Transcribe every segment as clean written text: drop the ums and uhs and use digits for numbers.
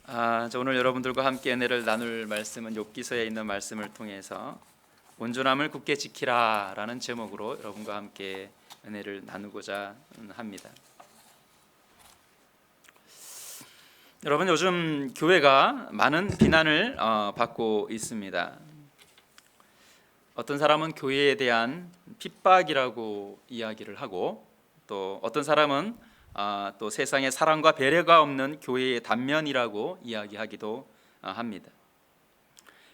저 오늘 여러분들과 함께 은혜를 나눌 말씀은 욥기서에 있는 말씀을 통해서 온전함을 굳게 지키라라는 제목으로 여러분과 함께 은혜를 나누고자 합니다. 여러분, 요즘 교회가 많은 비난을 받고 있습니다. 어떤 사람은 교회에 대한 핍박이라고 이야기를 하고, 또 어떤 사람은 또 세상에 사랑과 배려가 없는 교회의 단면이라고 이야기하기도 합니다.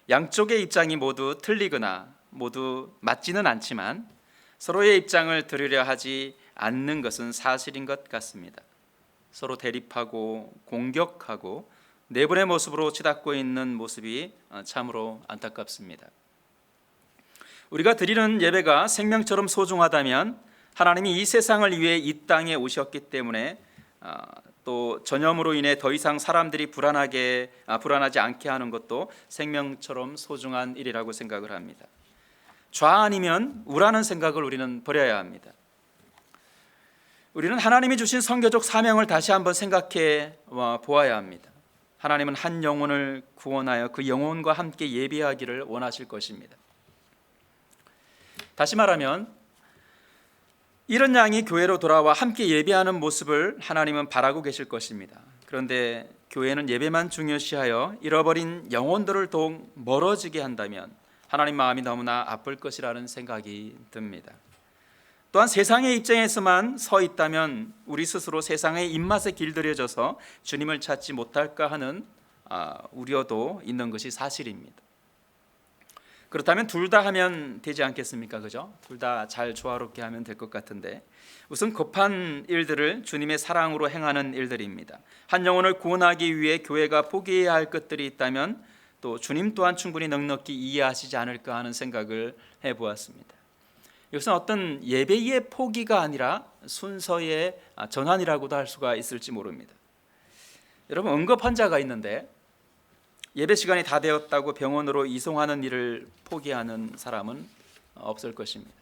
양쪽의 입장이 모두 틀리거나 모두 맞지는 않지만 서로의 입장을 들으려 하지 않는 것은 사실인 것 같습니다. 서로 대립하고 공격하고 내분의 모습으로 치닫고 있는 모습이 참으로 안타깝습니다. 우리가 드리는 예배가 생명처럼 소중하다면 하나님이 이 세상을 위해 이 땅에 오셨기 때문에 또 전염으로 인해 더 이상 사람들이 불안하지 않게 하는 것도 생명처럼 소중한 일이라고 생각을 합니다. 좌 아니면 우라는 생각을 우리는 버려야 합니다. 우리는 하나님이 주신 선교적 사명을 다시 한번 생각해 보아야 합니다. 하나님은 한 영혼을 구원하여 그 영혼과 함께 예비하기를 원하실 것입니다. 다시 말하면 이런 양이 교회로 돌아와 함께 예배하는 모습을 하나님은 바라고 계실 것입니다. 그런데 교회는 예배만 중요시하여 잃어버린 영혼들을 더욱 멀어지게 한다면 하나님 마음이 너무나 아플 것이라는 생각이 듭니다. 또한 세상의 입장에서만 서 있다면 우리 스스로 세상의 입맛에 길들여져서 주님을 찾지 못할까 하는 우려도 있는 것이 사실입니다. 그렇다면 둘 다 하면 되지 않겠습니까? 그죠? 둘 다 잘 조화롭게 하면 될 것 같은데, 우선 급한 일들을 주님의 사랑으로 행하는 일들입니다. 한 영혼을 구원하기 위해 교회가 포기해야 할 것들이 있다면 또 주님 또한 충분히 넉넉히 이해하시지 않을까 하는 생각을 해보았습니다. 이것은 어떤 예배의 포기가 아니라 순서의 전환이라고도 할 수가 있을지 모릅니다. 여러분, 응급 환자가 있는데 예배 시간이 다 되었다고 병원으로 이송하는 일을 포기하는 사람은 없을 것입니다.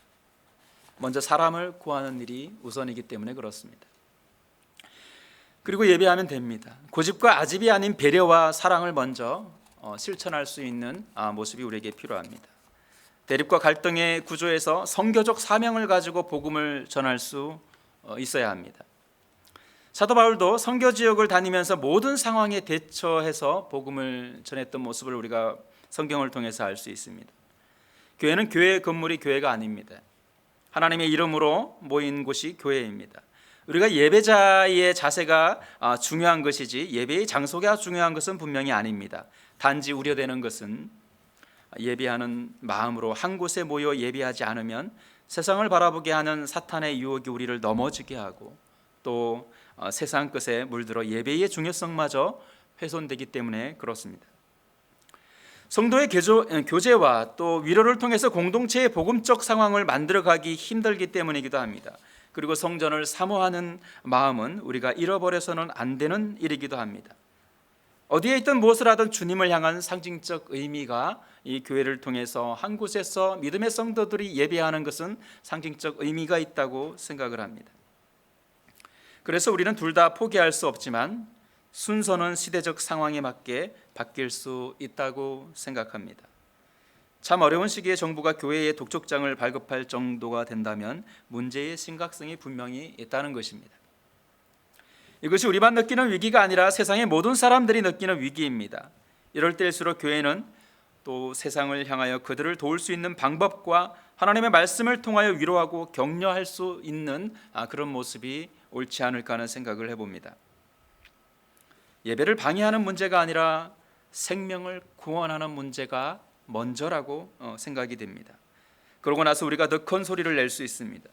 먼저 사람을 구하는 일이 우선이기 때문에 그렇습니다. 그리고 예배하면 됩니다. 고집과 아집이 아닌 배려와 사랑을 먼저 실천할 수 있는 모습이 우리에게 필요합니다. 대립과 갈등의 구조에서 선교적 사명을 가지고 복음을 전할 수 있어야 합니다. 사도 바울도 선교 지역을 다니면서 모든 상황에 대처해서 복음을 전했던 모습을 우리가 성경을 통해서 알 수 있습니다. 교회는 교회의 건물이 교회가 아닙니다. 하나님의 이름으로 모인 곳이 교회입니다. 우리가 예배자의 자세가 중요한 것이지 예배의 장소가 중요한 것은 분명히 아닙니다. 단지 우려되는 것은 예배하는 마음으로 한 곳에 모여 예배하지 않으면 세상을 바라보게 하는 사탄의 유혹이 우리를 넘어지게 하고 또 세상 것에 물들어 예배의 중요성마저 훼손되기 때문에 그렇습니다. 성도의 교제와 또 위로를 통해서 공동체의 복음적 상황을 만들어가기 힘들기 때문이기도 합니다. 그리고 성전을 사모하는 마음은 우리가 잃어버려서는 안 되는 일이기도 합니다. 어디에 있든 무엇을 하든 주님을 향한 상징적 의미가 이 교회를 통해서 한 곳에서 믿음의 성도들이 예배하는 것은 상징적 의미가 있다고 생각을 합니다. 그래서 우리는 둘 다 포기할 수 없지만 순서는 시대적 상황에 맞게 바뀔 수 있다고 생각합니다. 참 어려운 시기에 정부가 교회의 독촉장을 발급할 정도가 된다면 문제의 심각성이 분명히 있다는 것입니다. 이것이 우리만 느끼는 위기가 아니라 세상의 모든 사람들이 느끼는 위기입니다. 이럴 때일수록 교회는 또 세상을 향하여 그들을 도울 수 있는 방법과 하나님의 말씀을 통하여 위로하고 격려할 수 있는 그런 모습이 옳지 않을까 하는 생각을 해봅니다. 예배를 방해하는 문제가 아니라 생명을 구원하는 문제가 먼저라고 생각이 됩니다. 그러고 나서 우리가 더 큰 소리를 낼 수 있습니다.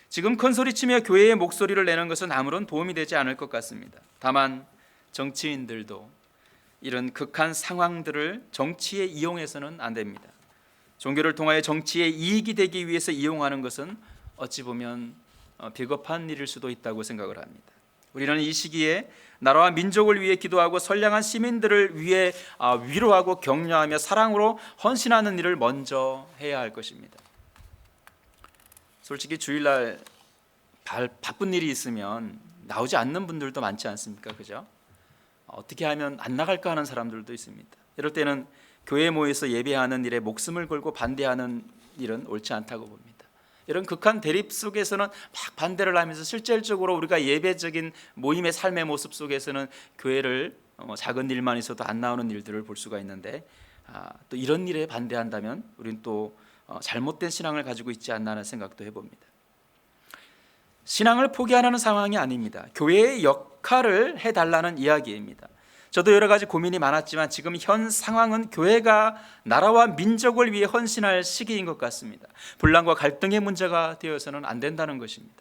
지금 큰 소리치며 교회의 목소리를 내는 것은 아무런 도움이 되지 않을 것 같습니다. 다만 정치인들도 이런 극한 상황들을 정치에 이용해서는 안 됩니다. 종교를 통하여 정치에 이익이 되기 위해서 이용하는 것은 어찌 보면 비겁한 일일 수도 있다고 생각을 합니다. 우리는 이 시기에 나라와 민족을 위해 기도하고 선량한 시민들을 위해 위로하고 격려하며 사랑으로 헌신하는 일을 먼저 해야 할 것입니다. 솔직히 주일날 바쁜 일이 있으면 나오지 않는 분들도 많지 않습니까? 그죠? 어떻게 하면 안 나갈까 하는 사람들도 있습니다. 이럴 때는 교회에 모여서 예배하는 일에 목숨을 걸고 반대하는 일은 옳지 않다고 봅니다. 이런 극한 대립 속에서는 막 반대를 하면서 실질적으로 우리가 예배적인 모임의 삶의 모습 속에서는 교회를 작은 일만 있어도 안 나오는 일들을 볼 수가 있는데, 또 이런 일에 반대한다면 우리는 또 잘못된 신앙을 가지고 있지 않나 하는 생각도 해봅니다. 신앙을 포기하라는 상황이 아닙니다. 교회의 역할을 해달라는 이야기입니다. 저도 여러 가지 고민이 많았지만 지금 현 상황은 교회가 나라와 민족을 위해 헌신할 시기인 것 같습니다. 분란과 갈등의 문제가 되어서는 안 된다는 것입니다.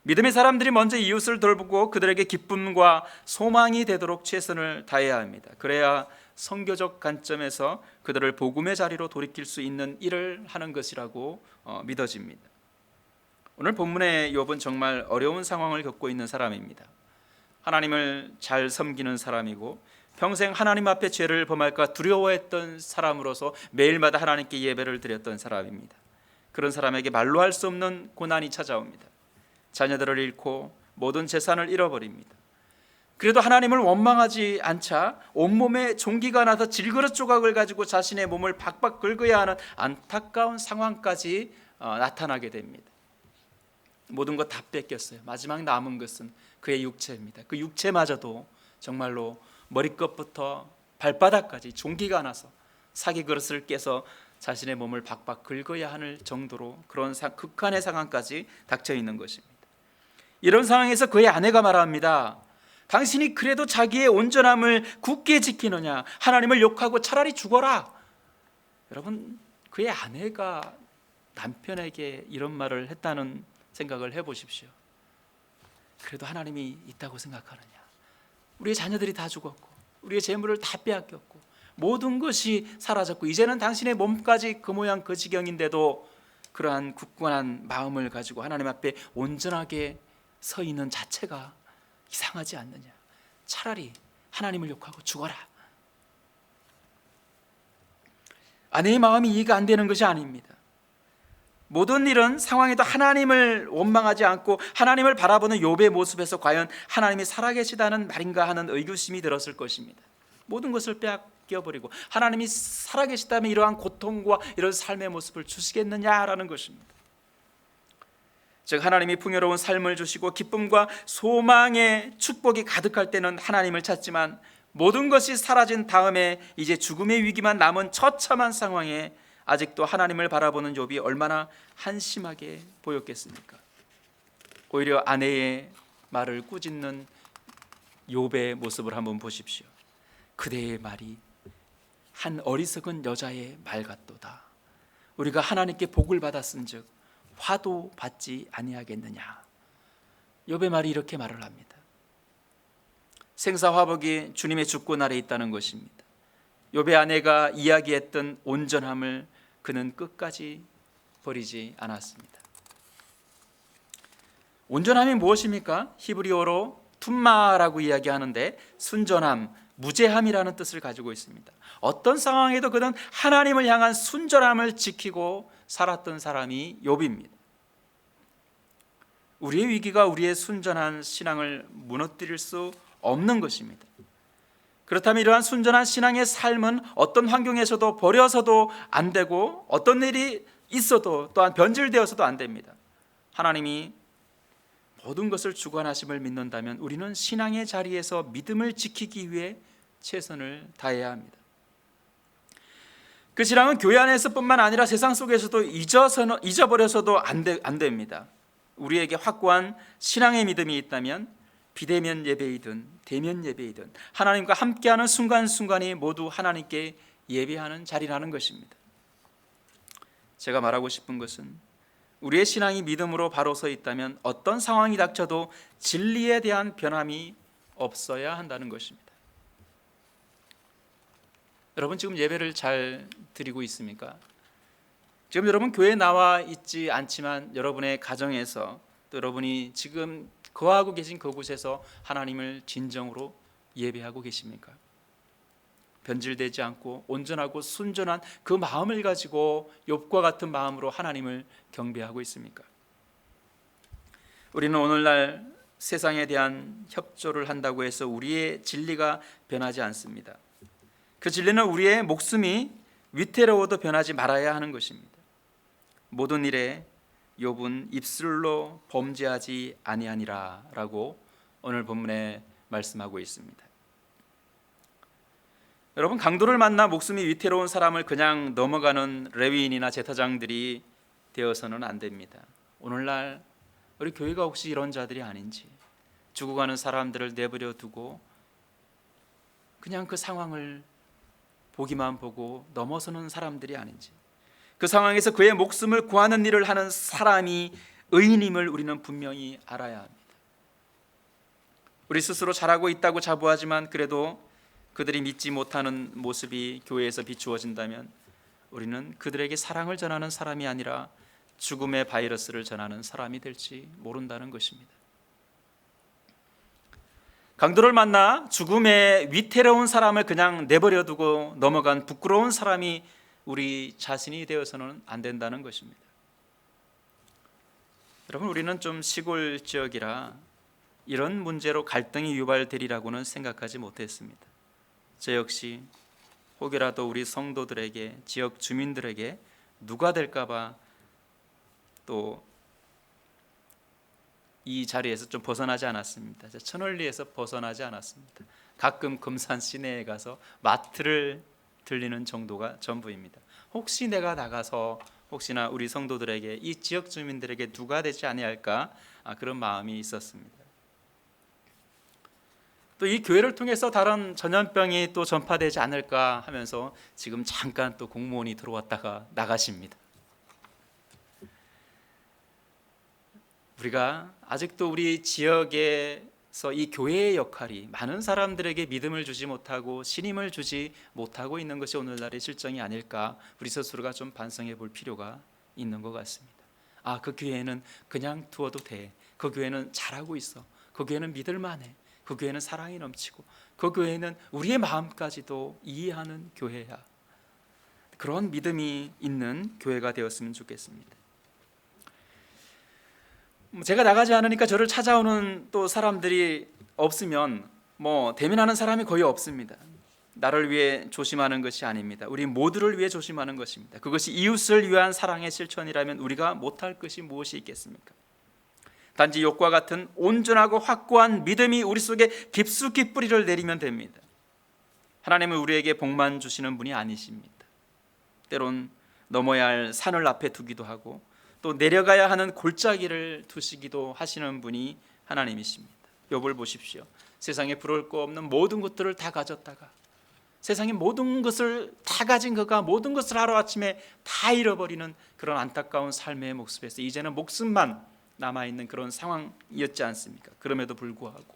믿음의 사람들이 먼저 이웃을 돌보고 그들에게 기쁨과 소망이 되도록 최선을 다해야 합니다. 그래야 선교적 관점에서 그들을 복음의 자리로 돌이킬 수 있는 일을 하는 것이라고 믿어집니다. 오늘 본문의 욥은 정말 어려운 상황을 겪고 있는 사람입니다. 하나님을 잘 섬기는 사람이고 평생 하나님 앞에 죄를 범할까 두려워했던 사람으로서 매일마다 하나님께 예배를 드렸던 사람입니다. 그런 사람에게 말로 할 수 없는 고난이 찾아옵니다. 자녀들을 잃고 모든 재산을 잃어버립니다. 그래도 하나님을 원망하지 않자 온몸에 종기가 나서 질그릇 조각을 가지고 자신의 몸을 박박 긁어야 하는 안타까운 상황까지 나타나게 됩니다. 모든 것 다 뺏겼어요. 마지막 남은 것은 그의 육체입니다. 그 육체마저도 정말로 머리끝부터 발바닥까지 종기가 나서 사기 그릇을 깨서 자신의 몸을 박박 긁어야 하는 정도로 그런 극한의 상황까지 닥쳐 있는 것입니다. 이런 상황에서 그의 아내가 말합니다. 당신이 그래도 자기의 온전함을 굳게 지키느냐? 하나님을 욕하고 차라리 죽어라. 여러분, 그의 아내가 남편에게 이런 말을 했다는 생각을 해보십시오. 그래도 하나님이 있다고 생각하느냐? 우리의 자녀들이 다 죽었고 우리의 재물을 다 빼앗겼고 모든 것이 사라졌고 이제는 당신의 몸까지 그 모양 그 지경인데도 그러한 굳건한 마음을 가지고 하나님 앞에 온전하게 서 있는 자체가 이상하지 않느냐? 차라리 하나님을 욕하고 죽어라. 아내의 마음이 이해가 안 되는 것이 아닙니다. 모든 일은 상황에도 하나님을 원망하지 않고 하나님을 바라보는 욥의 모습에서 과연 하나님이 살아계시다는 말인가 하는 의구심이 들었을 것입니다. 모든 것을 빼앗겨버리고 하나님이 살아계시다면 이러한 고통과 이런 삶의 모습을 주시겠느냐라는 것입니다. 즉 하나님이 풍요로운 삶을 주시고 기쁨과 소망의 축복이 가득할 때는 하나님을 찾지만 모든 것이 사라진 다음에 이제 죽음의 위기만 남은 처참한 상황에 아직도 하나님을 바라보는 욥이 얼마나 한심하게 보였겠습니까? 오히려 아내의 말을 꾸짖는 욥의 모습을 한번 보십시오. 그대의 말이 한 어리석은 여자의 말 같도다. 우리가 하나님께 복을 받았은즉 화도 받지 아니하겠느냐. 욥의 말이 이렇게 말을 합니다. 생사화복이 주님의 주권 아래 있다는 것입니다. 욥의 아내가 이야기했던 온전함을 그는 끝까지 버리지 않았습니다. 온전함이 무엇입니까? 히브리어로 툼마라고 이야기하는데 순전함, 무죄함이라는 뜻을 가지고 있습니다. 어떤 상황에도 그는 하나님을 향한 순전함을 지키고 살았던 사람이 욥입니다. 우리의 위기가 우리의 순전한 신앙을 무너뜨릴 수 없는 것입니다. 그렇다면 이러한 순전한 신앙의 삶은 어떤 환경에서도 버려서도 안 되고 어떤 일이 있어도 또한 변질되어서도 안 됩니다. 하나님이 모든 것을 주관하심을 믿는다면 우리는 신앙의 자리에서 믿음을 지키기 위해 최선을 다해야 합니다. 그 신앙은 교회 안에서뿐만 아니라 세상 속에서도 잊어버려서도 안 됩니다. 우리에게 확고한 신앙의 믿음이 있다면 비대면 예배이든 대면 예배이든 하나님과 함께하는 순간순간이 모두 하나님께 예배하는 자리라는 것입니다. 제가 말하고 싶은 것은 우리의 신앙이 믿음으로 바로 서 있다면 어떤 상황이 닥쳐도 진리에 대한 변함이 없어야 한다는 것입니다. 여러분 지금 예배를 잘 드리고 있습니까? 지금 여러분 교회에 나와 있지 않지만 여러분의 가정에서 또 여러분이 지금 거하고 계신 그곳에서 하나님을 진정으로 예배하고 계십니까? 변질되지 않고 온전하고 순전한 그 마음을 가지고 욥과 같은 마음으로 하나님을 경배하고 있습니까? 우리는 오늘날 세상에 대한 협조를 한다고 해서 우리의 진리가 변하지 않습니다. 그 진리는 우리의 목숨이 위태로워도 변하지 말아야 하는 것입니다. 모든 일에 욥은 입술로 범죄하지 아니하니라 라고 오늘 본문에 말씀하고 있습니다. 여러분, 강도를 만나 목숨이 위태로운 사람을 그냥 넘어가는 레위인이나 제사장들이 되어서는 안 됩니다. 오늘날 우리 교회가 혹시 이런 자들이 아닌지, 죽어가는 사람들을 내버려 두고 그냥 그 상황을 보기만 보고 넘어서는 사람들이 아닌지, 그 상황에서 그의 목숨을 구하는 일을 하는 사람이 의인임을 우리는 분명히 알아야 합니다. 우리 스스로 잘하고 있다고 자부하지만 그래도 그들이 믿지 못하는 모습이 교회에서 비추어진다면 우리는 그들에게 사랑을 전하는 사람이 아니라 죽음의 바이러스를 전하는 사람이 될지 모른다는 것입니다. 강도를 만나 죽음의 위태로운 사람을 그냥 내버려 두고 넘어간 부끄러운 사람이 우리 자신이 되어서는 안 된다는 것입니다. 여러분, 우리는 좀 시골 지역이라 이런 문제로 갈등이 유발되리라고는 생각하지 못했습니다. 저 역시 혹여라도 우리 성도들에게, 지역 주민들에게 누가 될까 봐 또 이 자리에서 좀 벗어나지 않았습니다. 천원리에서 벗어나지 않았습니다. 가끔 금산 시내에 가서 마트를 들리는 정도가 전부입니다. 혹시 내가 나가서 혹시나 우리 성도들에게, 이 지역 주민들에게 누가 되지 아니할까, 그런 마음이 있었습니다. 또 이 교회를 통해서 다른 전염병이 또 전파되지 않을까 하면서 지금 잠깐 또 공무원이 들어왔다가 나가십니다. 우리가 아직도 우리 지역에서 이 교회의 역할이 많은 사람들에게 믿음을 주지 못하고 신임을 주지 못하고 있는 것이 오늘날의 실정이 아닐까, 우리 스스로가 좀 반성해 볼 필요가 있는 것 같습니다. 그 교회는 그냥 두어도 돼. 그 교회는 잘하고 있어. 그 교회는 믿을만해. 그 교회는 사랑이 넘치고, 그 교회는 우리의 마음까지도 이해하는 교회야. 그런 믿음이 있는 교회가 되었으면 좋겠습니다. 제가 나가지 않으니까 저를 찾아오는 또 사람들이 없으면 대면하는 사람이 거의 없습니다. 나를 위해 조심하는 것이 아닙니다. 우리 모두를 위해 조심하는 것입니다. 그것이 이웃을 위한 사랑의 실천이라면 우리가 못할 것이 무엇이 있겠습니까? 단지 욥과 같은 온전하고 확고한 믿음이 우리 속에 깊숙이 뿌리를 내리면 됩니다. 하나님은 우리에게 복만 주시는 분이 아니십니다. 때론 넘어야 할 산을 앞에 두기도 하고 또 내려가야 하는 골짜기를 두시기도 하시는 분이 하나님이십니다. 욥을 보십시오. 세상에 부러울 거 없는 모든 것들을 다 가졌다가, 세상의 모든 것을 다 가진 그가 모든 것을 하루아침에 다 잃어버리는 그런 안타까운 삶의 모습에서 이제는 목숨만 남아있는 그런 상황이었지 않습니까? 그럼에도 불구하고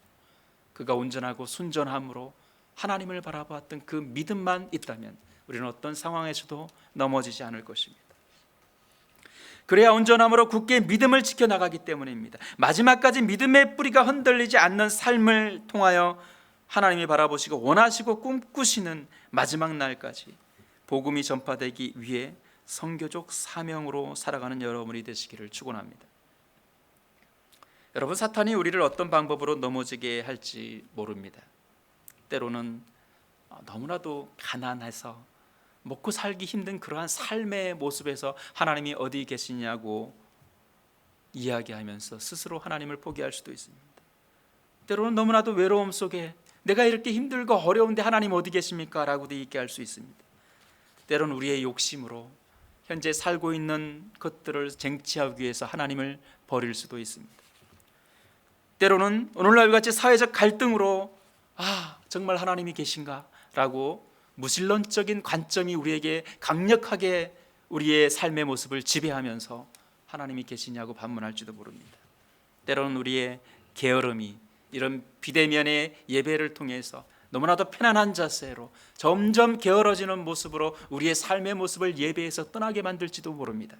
그가 온전하고 순전함으로 하나님을 바라보았던 그 믿음만 있다면 우리는 어떤 상황에서도 넘어지지 않을 것입니다. 그래야 온전함으로 굳게 믿음을 지켜나가기 때문입니다. 마지막까지 믿음의 뿌리가 흔들리지 않는 삶을 통하여 하나님이 바라보시고 원하시고 꿈꾸시는 마지막 날까지 복음이 전파되기 위해 선교적 사명으로 살아가는 여러분이 되시기를 축원합니다. 여러분, 사탄이 우리를 어떤 방법으로 넘어지게 할지 모릅니다. 때로는 너무나도 가난해서 먹고 살기 힘든 그러한 삶의 모습에서 하나님이 어디 계시냐고 이야기하면서 스스로 하나님을 포기할 수도 있습니다. 때로는 너무나도 외로움 속에 내가 이렇게 힘들고 어려운데 하나님 어디 계십니까? 라고도 얘기할 수 있습니다. 때로는 우리의 욕심으로 현재 살고 있는 것들을 쟁취하기 위해서 하나님을 버릴 수도 있습니다. 때로는 오늘날 같이 사회적 갈등으로 정말 하나님이 계신가? 라고 무신론적인 관점이 우리에게 강력하게 우리의 삶의 모습을 지배하면서 하나님이 계시냐고 반문할지도 모릅니다. 때로는 우리의 게으름이 이런 비대면의 예배를 통해서 너무나도 편안한 자세로 점점 게으러지는 모습으로 우리의 삶의 모습을 예배에서 떠나게 만들지도 모릅니다.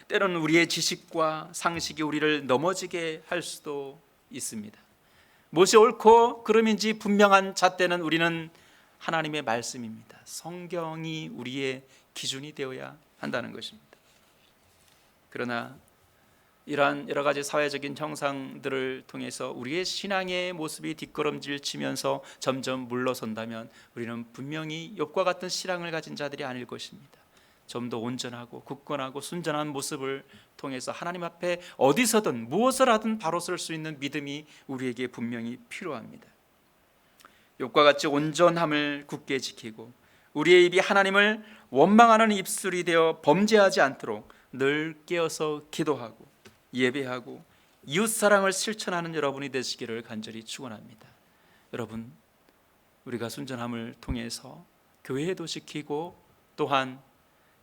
때로는 우리의 지식과 상식이 우리를 넘어지게 할 수도 있습니다. 무엇이 옳고 그름인지 분명한 잣대는 우리는 하나님의 말씀입니다. 성경이 우리의 기준이 되어야 한다는 것입니다. 그러나 이러한 여러 가지 사회적인 형상들을 통해서 우리의 신앙의 모습이 뒷걸음질 치면서 점점 물러선다면 우리는 분명히 욥과 같은 신앙을 가진 자들이 아닐 것입니다. 좀 더 온전하고 굳건하고 순전한 모습을 통해서 하나님 앞에 어디서든 무엇을 하든 바로 설 수 있는 믿음이 우리에게 분명히 필요합니다. 욥과 같이 온전함을 굳게 지키고 우리의 입이 하나님을 원망하는 입술이 되어 범죄하지 않도록 늘 깨어서 기도하고 예배하고 이웃사랑을 실천하는 여러분이 되시기를 간절히 축원합니다. 여러분, 우리가 순전함을 통해서 교회도 지키고 또한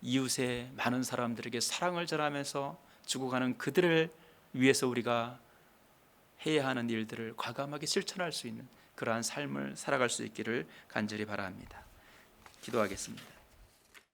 이웃의 많은 사람들에게 사랑을 전하면서 죽어가는 그들을 위해서 우리가 해야 하는 일들을 과감하게 실천할 수 있는 그러한 삶을 살아갈 수 있기를 간절히 바랍니다. 기도하겠습니다.